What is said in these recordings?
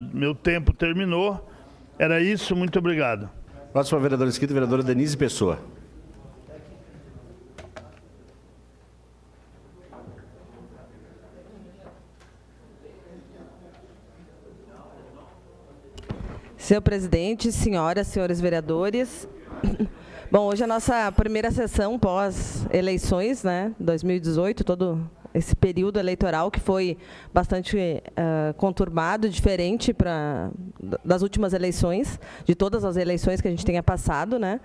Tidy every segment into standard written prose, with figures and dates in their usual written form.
Meu tempo terminou. Era isso, muito obrigado. Próxima vereadora inscrita, vereadora Denise Pessoa. Senhor presidente, senhoras, senhores vereadores. Bom, hoje é a nossa primeira sessão pós-eleições, né, 2018, todo esse período eleitoral que foi bastante conturbado, diferente das últimas eleições, de todas as eleições que a gente tenha passado, né.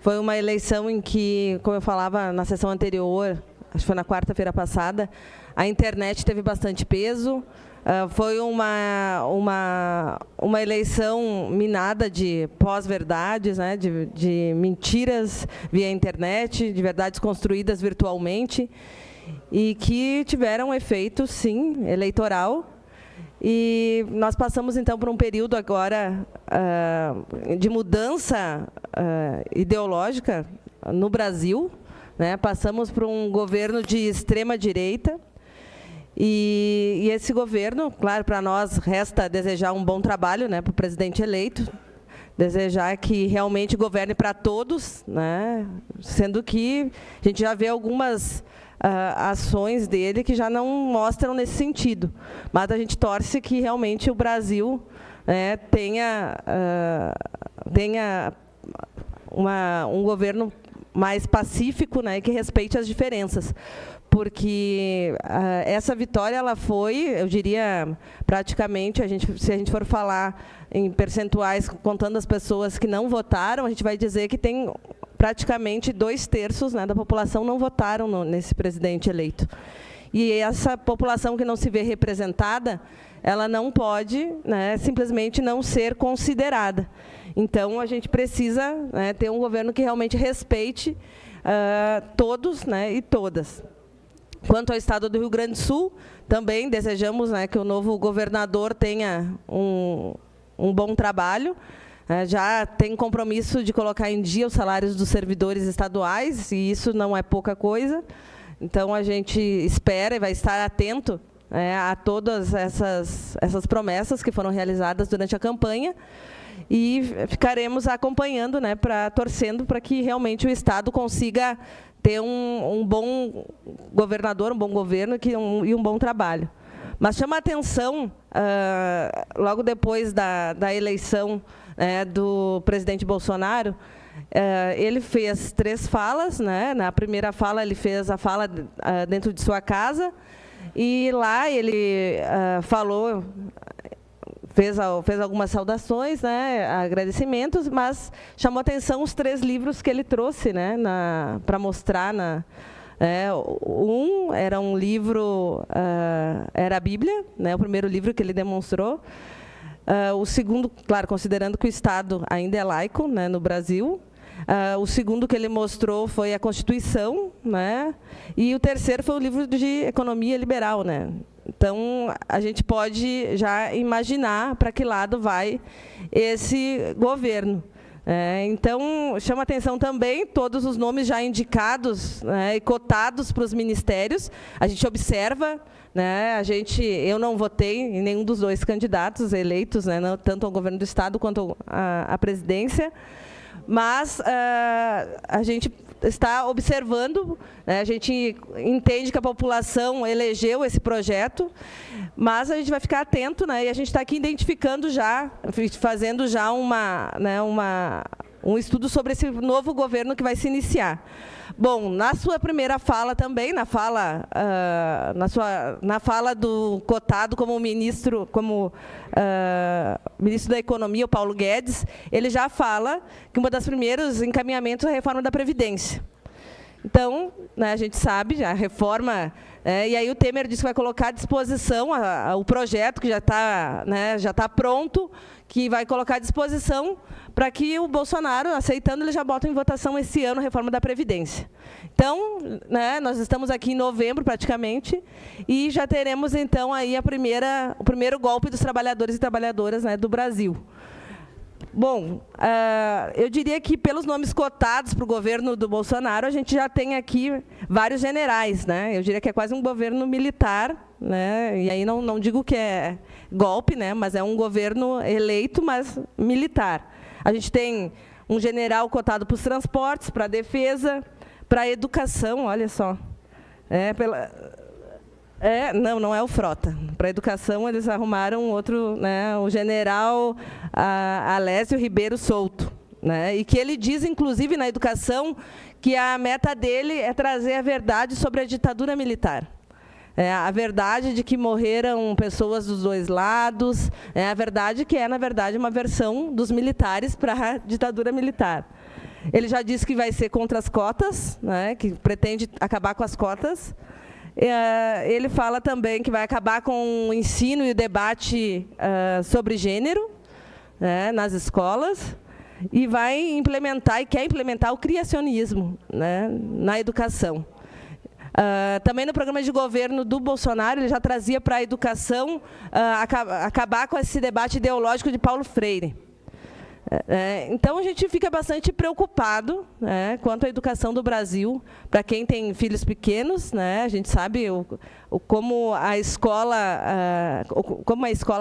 Foi uma eleição em que, como eu falava na sessão anterior, acho que foi na quarta-feira passada, a internet teve bastante peso. Foi uma eleição minada de pós-verdades, né, de mentiras via internet, de verdades construídas virtualmente, e que tiveram efeito, sim, eleitoral. E nós passamos, então, por um período agora de mudança ideológica no Brasil, né? Passamos por um governo de extrema-direita, e esse governo, claro, para nós resta desejar um bom trabalho, né, para o presidente eleito, desejar que realmente governe para todos, né, sendo que a gente já vê algumas ações dele que já não mostram nesse sentido. Mas a gente torce que realmente o Brasil, né, tenha um governo mais pacífico, né, que respeite as diferenças. Porque essa vitória, ela foi, eu diria, praticamente, se a gente for falar em percentuais, contando as pessoas que não votaram, a gente vai dizer que tem praticamente 2/3, né, da população não votaram nesse presidente eleito. E essa população que não se vê representada, ela não pode, né, simplesmente não ser considerada. Então, a gente precisa, né, ter um governo que realmente respeite todos, né, e todas. Quanto ao estado do Rio Grande do Sul, também desejamos, né, que o novo governador tenha um bom trabalho. Já tem compromisso de colocar em dia os salários dos servidores estaduais, e isso não é pouca coisa. Então, a gente espera e vai estar atento, né, a todas essas promessas que foram realizadas durante a campanha, e ficaremos acompanhando, né, torcendo para que realmente o Estado consiga ter um bom governador, um bom governo e um bom trabalho. Mas chama a atenção, logo depois da eleição do presidente Bolsonaro, ele fez 3 falas, né? Na primeira fala, ele fez a fala dentro de sua casa, e lá ele falou, fez algumas saudações, né, agradecimentos, mas chamou a atenção os 3 livros que ele trouxe, né, para mostrar. Um era um livro, era a Bíblia, né, o primeiro livro que ele demonstrou. O segundo, claro, considerando que o Estado ainda é laico, né, no Brasil. O segundo que ele mostrou foi a Constituição, né, e o terceiro foi o livro de Economia Liberal, né. Então, a gente pode já imaginar para que lado vai esse governo. Então, chama a atenção também todos os nomes já indicados, né, e cotados para os ministérios. A gente observa, né, eu não votei em nenhum dos 2 candidatos eleitos, né, tanto ao governo do Estado quanto à presidência, mas a gente está observando, né, a gente entende que a população elegeu esse projeto, mas a gente vai ficar atento, né, e a gente está aqui identificando já, fazendo já um estudo sobre esse novo governo que vai se iniciar. Bom, na sua primeira fala também, na fala do cotado como ministro da Economia, o Paulo Guedes, ele já fala que um dos primeiros encaminhamentos é a reforma da Previdência. Então, né, a gente sabe, a reforma, e aí o Temer disse que vai colocar à disposição o projeto que já está pronto, que vai colocar à disposição para que o Bolsonaro, aceitando, ele já bota em votação esse ano a reforma da Previdência. Então, né, nós estamos aqui em novembro, praticamente, e já teremos, então, aí o primeiro golpe dos trabalhadores e trabalhadoras, né, do Brasil. Bom, eu diria que, pelos nomes cotados para o governo do Bolsonaro, a gente já tem aqui vários generais, né? Eu diria que é quase um governo militar, né? E aí não digo que é golpe, né? Mas é um governo eleito, mas militar. A gente tem um general cotado para os transportes, para a defesa, para a educação, olha só. Não é o Frota. Para a educação, eles arrumaram outro, né, o general Alésio Ribeiro Souto, né, e que ele diz, inclusive, na educação, que a meta dele é trazer a verdade sobre a ditadura militar. A verdade de que morreram pessoas dos dois lados, a verdade que é, na verdade, uma versão dos militares para a ditadura militar. Ele já disse que vai ser contra as cotas, né, que pretende acabar com as cotas. Ele fala também que vai acabar com o ensino e o debate sobre gênero, né, nas escolas, e vai implementar, e quer implementar, o criacionismo, né, na educação. Também no programa de governo do Bolsonaro, ele já trazia para a educação acabar com esse debate ideológico de Paulo Freire. Então, a gente fica bastante preocupado, né, quanto à educação do Brasil. Para quem tem filhos pequenos, né, a gente sabe como a escola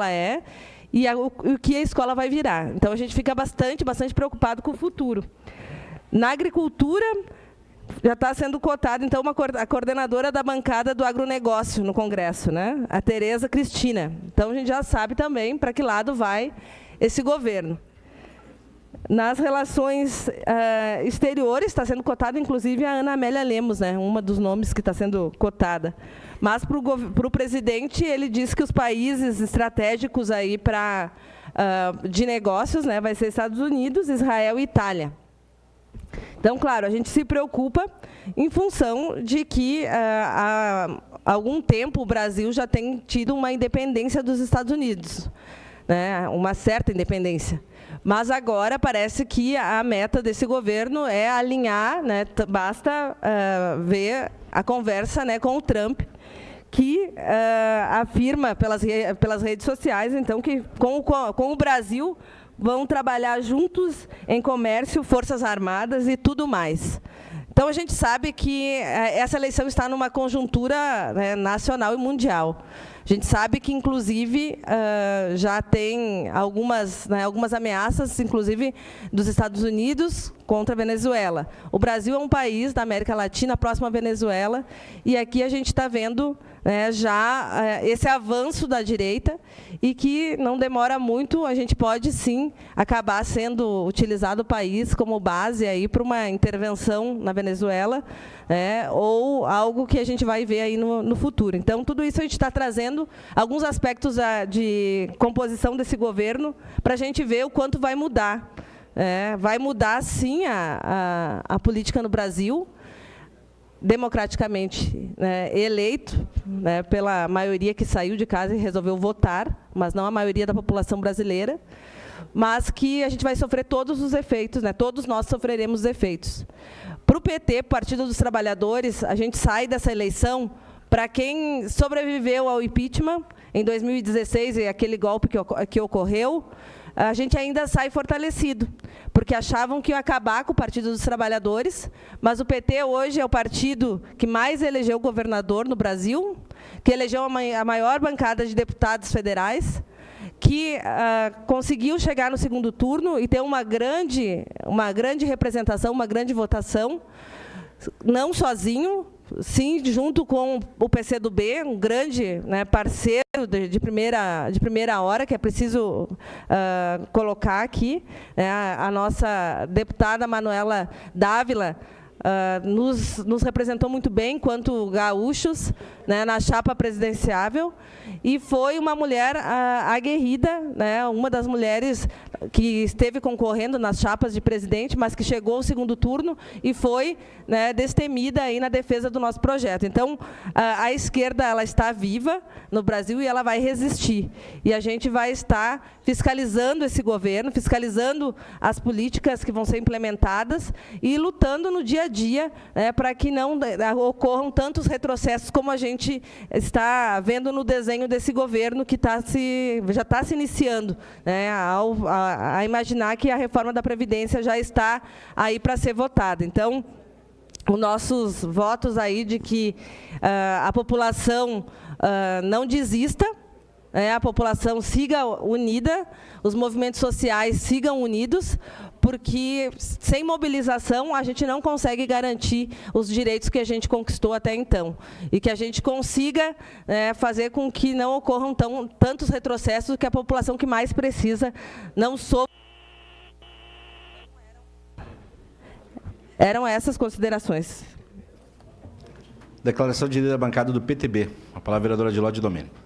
é e o que a escola vai virar. Então, a gente fica bastante preocupado com o futuro. Na agricultura, já está sendo cotada, então, a coordenadora da bancada do agronegócio no Congresso, né, a Tereza Cristina. Então, a gente já sabe também para que lado vai esse governo. Nas relações exteriores, está sendo cotada, inclusive, a Ana Amélia Lemos, né, uma dos nomes que está sendo cotada. Mas, para o presidente, ele diz que os países estratégicos aí de negócios, né, vai ser Estados Unidos, Israel e Itália. Então, claro, a gente se preocupa em função de que, há algum tempo, o Brasil já tem tido uma independência dos Estados Unidos, né, uma certa independência. Mas agora parece que a meta desse governo é alinhar, né, basta ver a conversa, né, com o Trump, que afirma pelas redes sociais, então, que com o Brasil vão trabalhar juntos em comércio, forças armadas e tudo mais. Então, a gente sabe que essa eleição está numa conjuntura, né, nacional e mundial. A gente sabe que, inclusive, já tem algumas ameaças, inclusive, dos Estados Unidos contra a Venezuela. O Brasil é um país da América Latina, próximo à Venezuela, e aqui a gente está vendo, né, já esse avanço da direita, e que não demora muito, a gente pode, sim, acabar sendo utilizado o país como base aí para uma intervenção na Venezuela, ou algo que a gente vai ver aí no futuro. Então, tudo isso a gente está trazendo alguns aspectos de composição desse governo para a gente ver o quanto vai mudar. Vai mudar, sim, a política no Brasil, democraticamente, né, eleito, né, pela maioria que saiu de casa e resolveu votar, mas não a maioria da população brasileira, mas que a gente vai sofrer todos os efeitos, né, todos nós sofreremos os efeitos. Para o PT, Partido dos Trabalhadores, a gente sai dessa eleição, para quem sobreviveu ao impeachment em 2016, e aquele golpe que ocorreu, a gente ainda sai fortalecido, porque achavam que ia acabar com o Partido dos Trabalhadores, mas o PT hoje é o partido que mais elegeu governador no Brasil, que elegeu a maior bancada de deputados federais, que conseguiu chegar no segundo turno e ter uma grande representação, uma grande votação, não sozinho, sim, junto com o PCdoB, um grande, né, parceiro de primeira hora, que é preciso colocar aqui, né, a nossa deputada Manuela Dávila nos representou muito bem, enquanto gaúchos, né, na chapa presidenciável, e foi uma mulher aguerrida, né, uma das mulheres que esteve concorrendo nas chapas de presidente, mas que chegou ao segundo turno e foi, né, destemida aí na defesa do nosso projeto. Então, a esquerda, ela está viva no Brasil e ela vai resistir. E a gente vai estar fiscalizando esse governo, fiscalizando as políticas que vão ser implementadas e lutando no dia a dia, né, para que não ocorram tantos retrocessos como a gente está vendo no desenho desse governo que já está se iniciando, né, a imaginar que a reforma da Previdência já está aí para ser votada. Então, os nossos votos aí de que a população não desista, a população siga unida, os movimentos sociais sigam unidos, porque sem mobilização a gente não consegue garantir os direitos que a gente conquistou até então. E que a gente consiga fazer com que não ocorram tantos retrocessos, que a população que mais precisa não sofra. Eram essas considerações. Declaração de líder da bancada do PTB. A palavra é vereadora Adiló de Domênico.